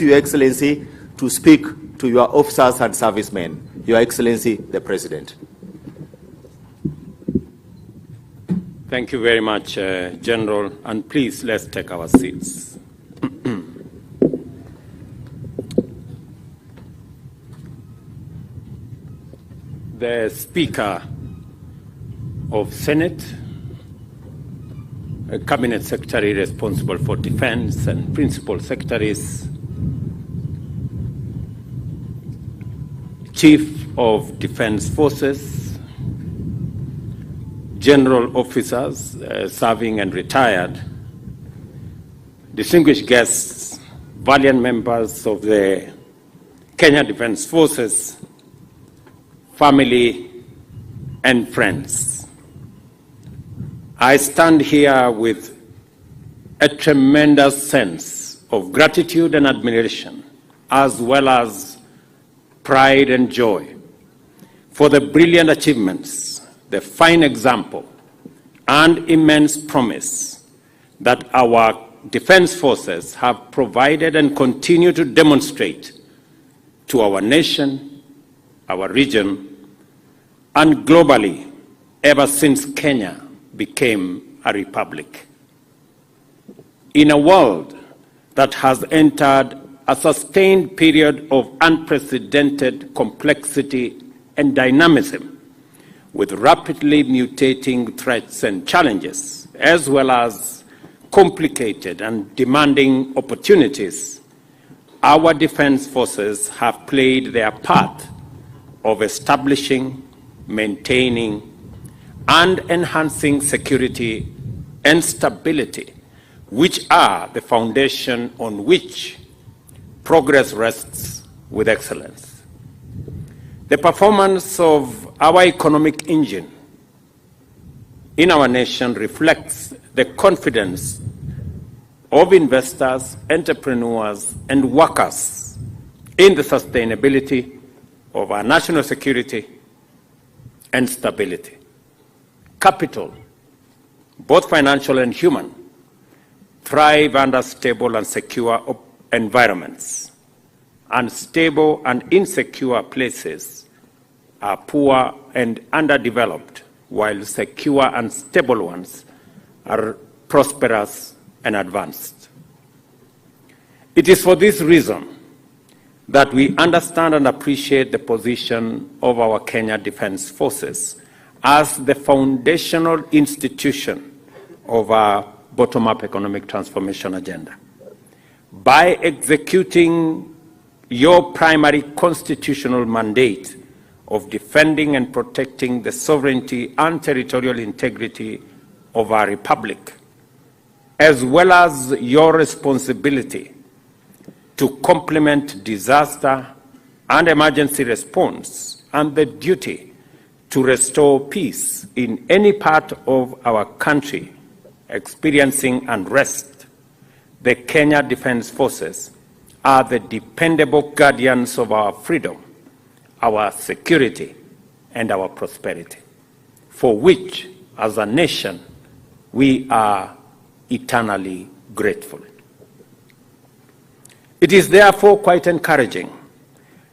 Your Excellency, to speak to your officers and servicemen. Your Excellency, the President. Thank you very much, General, and please let's take our seats. The Speaker of Senate, a Cabinet Secretary responsible for Defense, and Principal Secretaries, Chief of Defense Forces, General Officers serving and retired, distinguished guests, valiant members of the Kenya Defense Forces, family and friends. I stand here with a tremendous sense of gratitude and admiration, as well as pride and joy for the brilliant achievements, the fine example, and immense promise that our defense forces have provided and continue to demonstrate to our nation, our region, and globally ever since Kenya became a republic. In a world that has entered a sustained period of unprecedented complexity and dynamism, with rapidly mutating threats and challenges, as well as complicated and demanding opportunities, our defense forces have played their part of establishing, maintaining, and enhancing security and stability, which are the foundation on which progress rests with excellence. The performance of our economic engine in our nation reflects the confidence of investors, entrepreneurs, and workers in the sustainability of our national security and stability. Capital, both financial and human, thrive under stable and secure environments. Unstable and insecure places are poor and underdeveloped, while secure and stable ones are prosperous and advanced. It is for this reason that we understand and appreciate the position of our Kenya Defense Forces as the foundational institution of our bottom-up economic transformation agenda. By executing your primary constitutional mandate of defending and protecting the sovereignty and territorial integrity of our republic, as well as your responsibility to complement disaster and emergency response and the duty to restore peace in any part of our country experiencing unrest, the Kenya Defense Forces are the dependable guardians of our freedom, our security, and our prosperity, for which, as a nation, we are eternally grateful. It is therefore quite encouraging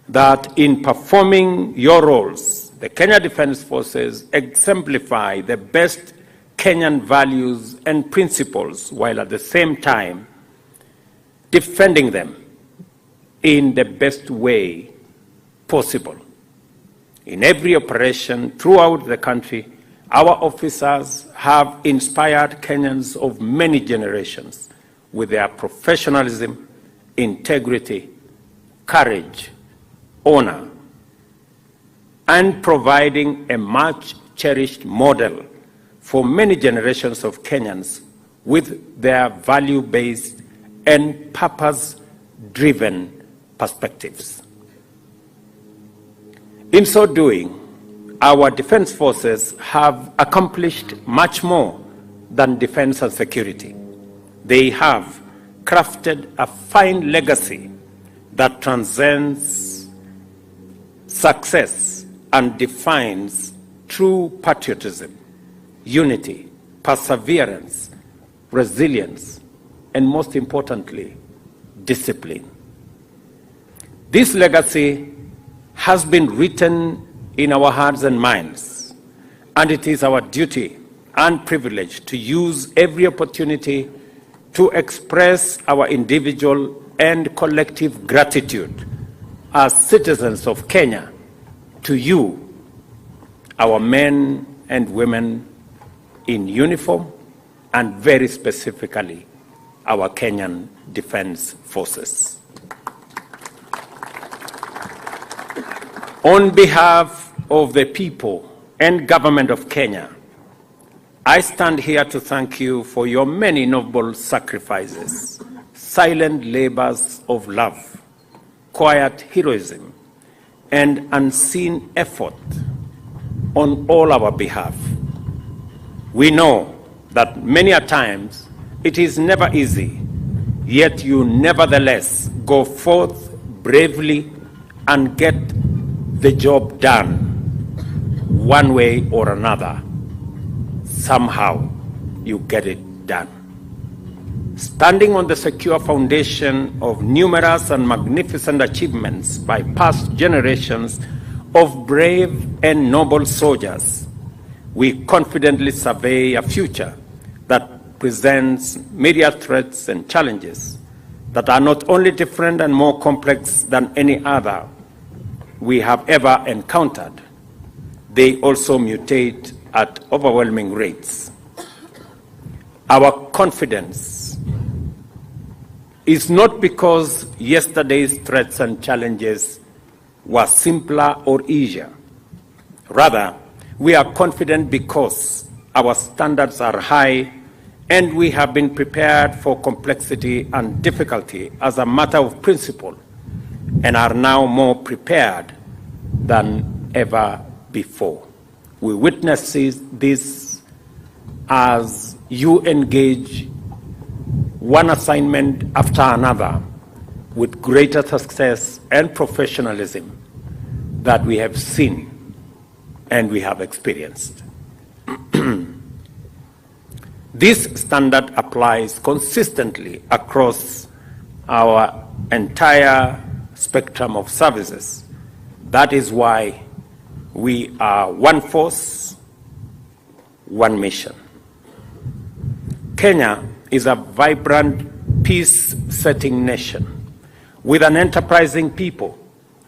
that in performing your roles, the Kenya Defense Forces exemplify the best Kenyan values and principles, while at the same time defending them in the best way possible. In every operation throughout the country, our officers have inspired Kenyans of many generations with their professionalism, integrity, courage, honor, and providing a much cherished model for many generations of Kenyans with their value-based and purpose-driven perspectives. In so doing, our defense forces have accomplished much more than defense and security. They have crafted a fine legacy that transcends success and defines true patriotism, unity, perseverance, resilience, and most importantly, discipline. This legacy has been written in our hearts and minds, and it is our duty and privilege to use every opportunity to express our individual and collective gratitude as citizens of Kenya to you, our men and women in uniform, and very specifically, our Kenyan Defense Forces. On behalf of the people and government of Kenya, I stand here to thank you for your many noble sacrifices, silent labors of love, quiet heroism, and unseen effort on all our behalf. We know that many a times it is never easy, yet you nevertheless go forth bravely and get the job done one way or another. Somehow you get it done. Standing on the secure foundation of numerous and magnificent achievements by past generations of brave and noble soldiers, we confidently survey a future that presents myriad threats and challenges that are not only different and more complex than any other we have ever encountered, they also mutate at overwhelming rates. Our confidence is not because yesterday's threats and challenges were simpler or easier. Rather, we are confident because our standards are high and we have been prepared for complexity and difficulty as a matter of principle and are now more prepared than ever before. We witness this as you engage one assignment after another with greater success and professionalism that we have seen and we have experienced. This standard applies consistently across our entire spectrum of services. That is why we are one force, one mission. Kenya is a vibrant, peace-setting nation with an enterprising people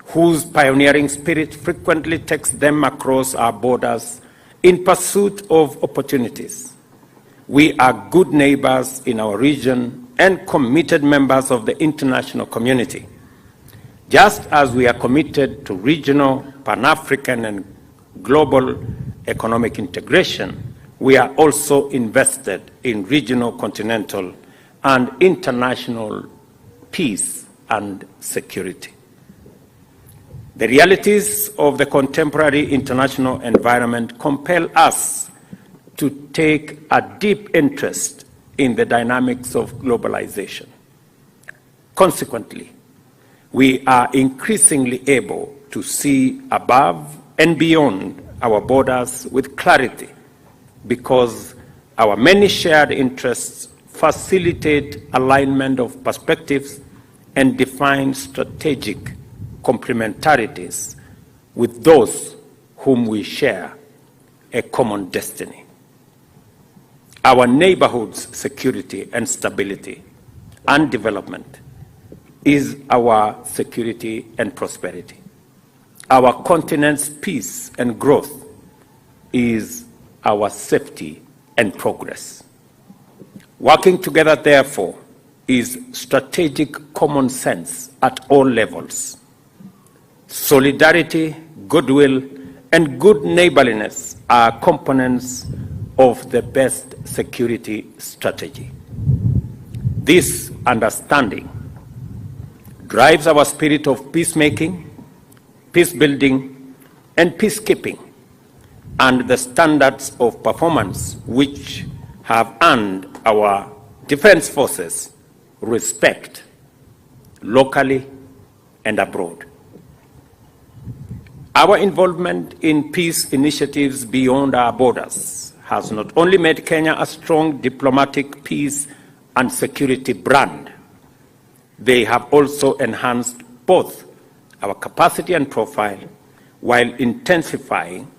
whose pioneering spirit frequently takes them across our borders in pursuit of opportunities. We are good neighbors in our region and committed members of the international community. Just as we are committed to regional, Pan-African, and global economic integration, we are also invested in regional, continental, and international peace and security. The realities of the contemporary international environment compel us to take a deep interest in the dynamics of globalization. Consequently, we are increasingly able to see above and beyond our borders with clarity because our many shared interests facilitate alignment of perspectives and define strategic complementarities with those whom we share a common destiny. Our neighborhood's security and stability and development is our security and prosperity. Our continent's peace and growth is our safety and progress. Working together, therefore, is strategic common sense at all levels. Solidarity, goodwill, and good neighborliness are components of the best security strategy. This understanding drives our spirit of peacemaking, peace building, and peacekeeping, and the standards of performance which have earned our defense forces respect locally and abroad. Our involvement in peace initiatives beyond our borders has not only made Kenya a strong diplomatic peace and security brand, they have also enhanced both our capacity and profile while intensifying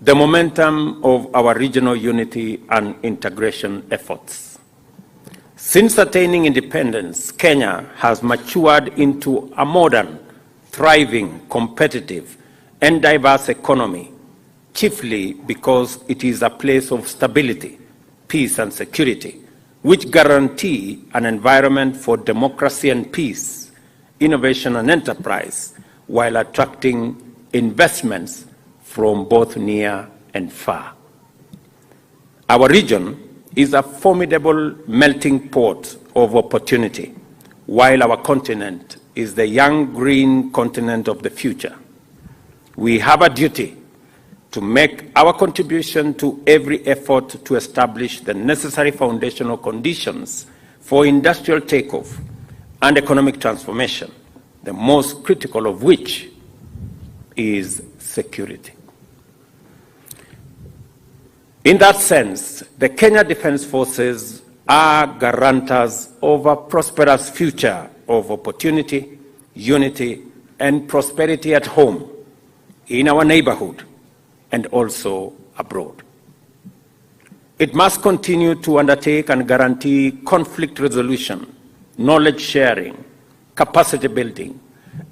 the momentum of our regional unity and integration efforts. Since attaining independence, Kenya has matured into a modern, thriving, competitive, and diverse economy, chiefly because it is a place of stability, peace, and security, which guarantee an environment for democracy and peace, innovation and enterprise, while attracting investments from both near and far. Our region is a formidable melting pot of opportunity, while our continent is the young green continent of the future. We have a duty to make our contribution to every effort to establish the necessary foundational conditions for industrial takeoff and economic transformation, the most critical of which is security. In that sense, the Kenya Defence Forces are guarantors of a prosperous future of opportunity, unity, and prosperity at home, in our neighborhood, and also abroad. It must continue to undertake and guarantee conflict resolution, knowledge sharing, capacity building,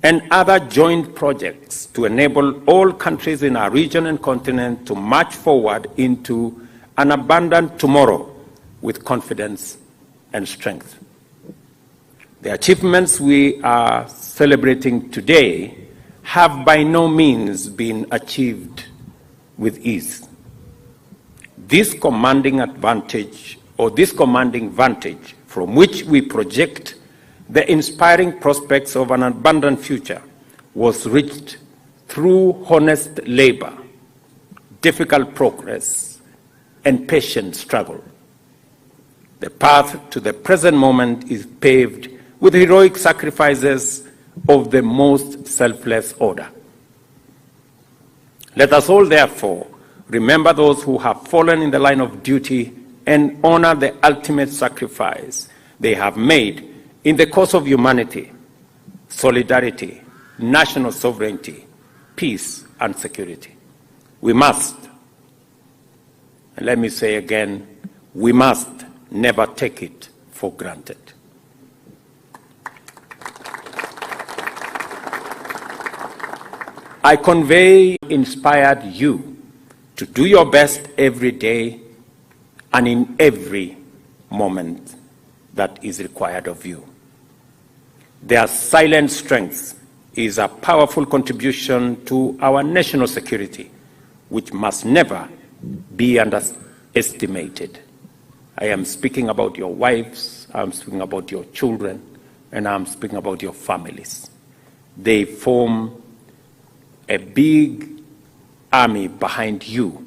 and other joint projects to enable all countries in our region and continent to march forward into an abundant tomorrow with confidence and strength. The achievements we are celebrating today have by no means been achieved with ease. This commanding vantage from which we project the inspiring prospects of an abundant future was reached through honest labor, difficult progress, and patient struggle. The path to the present moment is paved with heroic sacrifices of the most selfless order. Let us all, therefore, remember those who have fallen in the line of duty and honor the ultimate sacrifice they have made in the cause of humanity, solidarity, national sovereignty, peace, and security. We must, and let me say again, we must never take it for granted. I convey inspired you to do your best every day and in every moment that is required of you. Their silent strength is a powerful contribution to our national security, which must never be underestimated. I am speaking about your wives, I'm speaking about your children, and I'm speaking about your families. They form a big army behind you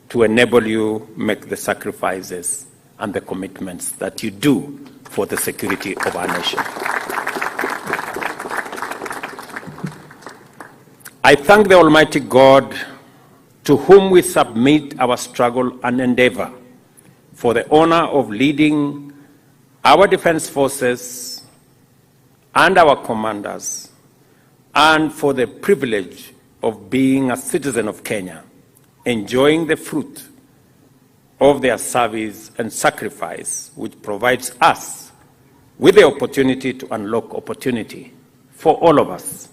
to enable you make the sacrifices and the commitments that you do for the security of our nation. I thank the Almighty God, to whom we submit our struggle and endeavor, for the honor of leading our defense forces and our commanders, and for the privilege of being a citizen of Kenya, enjoying the fruit of their service and sacrifice, which provides us with the opportunity to unlock opportunity for all of us.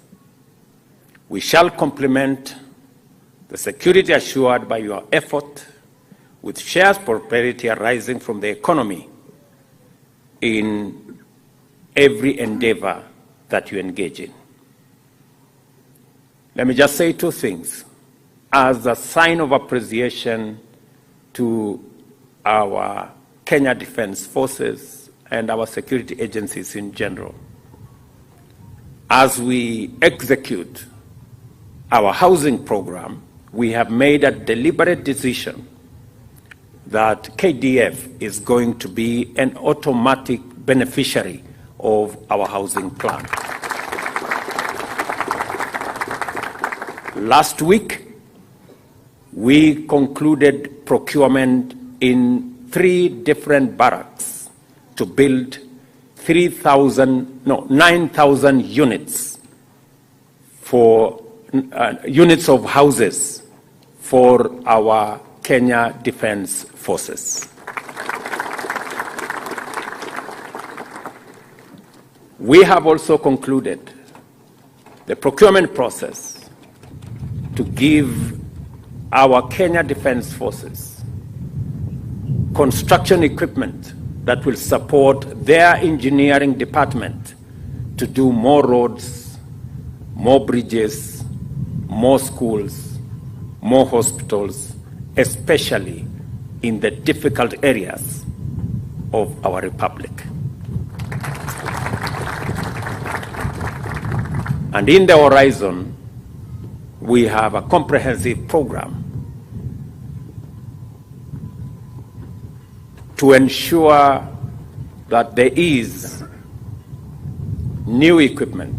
We shall complement the security assured by your effort with shared prosperity arising from the economy in every endeavor that you engage in. Let me just say two things as a sign of appreciation to our Kenya Defence Forces and our security agencies in general. As we execute our housing program, we have made a deliberate decision that KDF is going to be an automatic beneficiary of our housing plan. Last week, we concluded procurement in 3 different barracks to build 9,000 units for units of houses for our Kenya Defence Forces. We have also concluded the procurement process to give our Kenya Defence Forces construction equipment that will support their engineering department to do more roads, more bridges, more schools, more hospitals, especially in the difficult areas of our republic. And in the horizon, we have a comprehensive program to ensure that there is new equipment,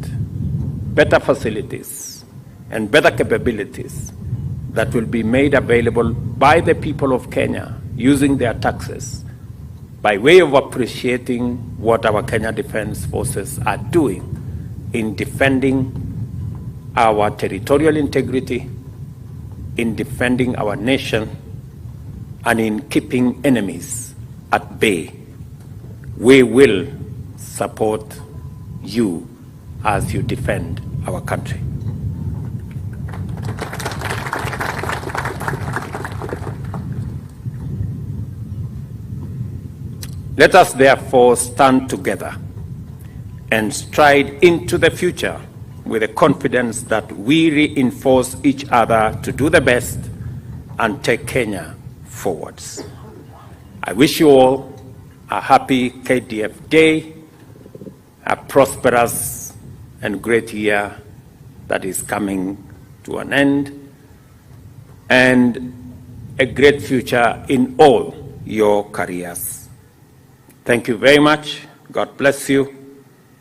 better facilities, and better capabilities that will be made available by the people of Kenya using their taxes by way of appreciating what our Kenya Defence Forces are doing in defending our territorial integrity, in defending our nation, and in keeping enemies at bay. We will support you as you defend our country. Let us therefore stand together and stride into the future with the confidence that we reinforce each other to do the best and take Kenya forwards. I wish you all a happy KDF Day, a prosperous and great year that is coming to an end, and a great future in all your careers. Thank you very much. God bless you,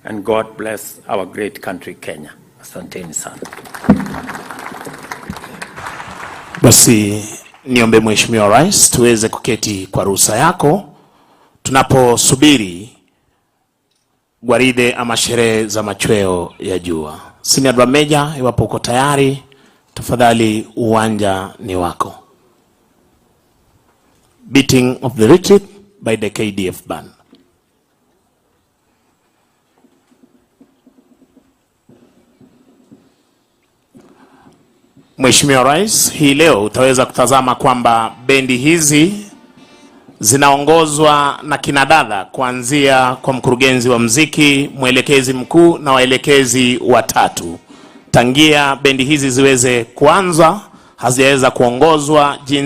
and God bless our great country, Kenya. Asanteni sana. Basi niombe Mheshimiwa Rais tuweze kuketi kwa ruhusa yako tunaposubiri gwaride ama sherehe za machweo ya jua. Senior Drum Major, iwapo uko tayari, tafadhali uwanja ni wako. Beating of the retreat by the KDF band. Mheshimiwa Rais, hii leo utaweza kutazama kwamba bendi hizi zinaongozwa na kinadada kuanzia kwa mkurugenzi wa muziki, mwelekezi mkuu na waelekezi watatu. Tangia bendi hizi ziweze kuanza, hazijaweza kuongozwa jinsi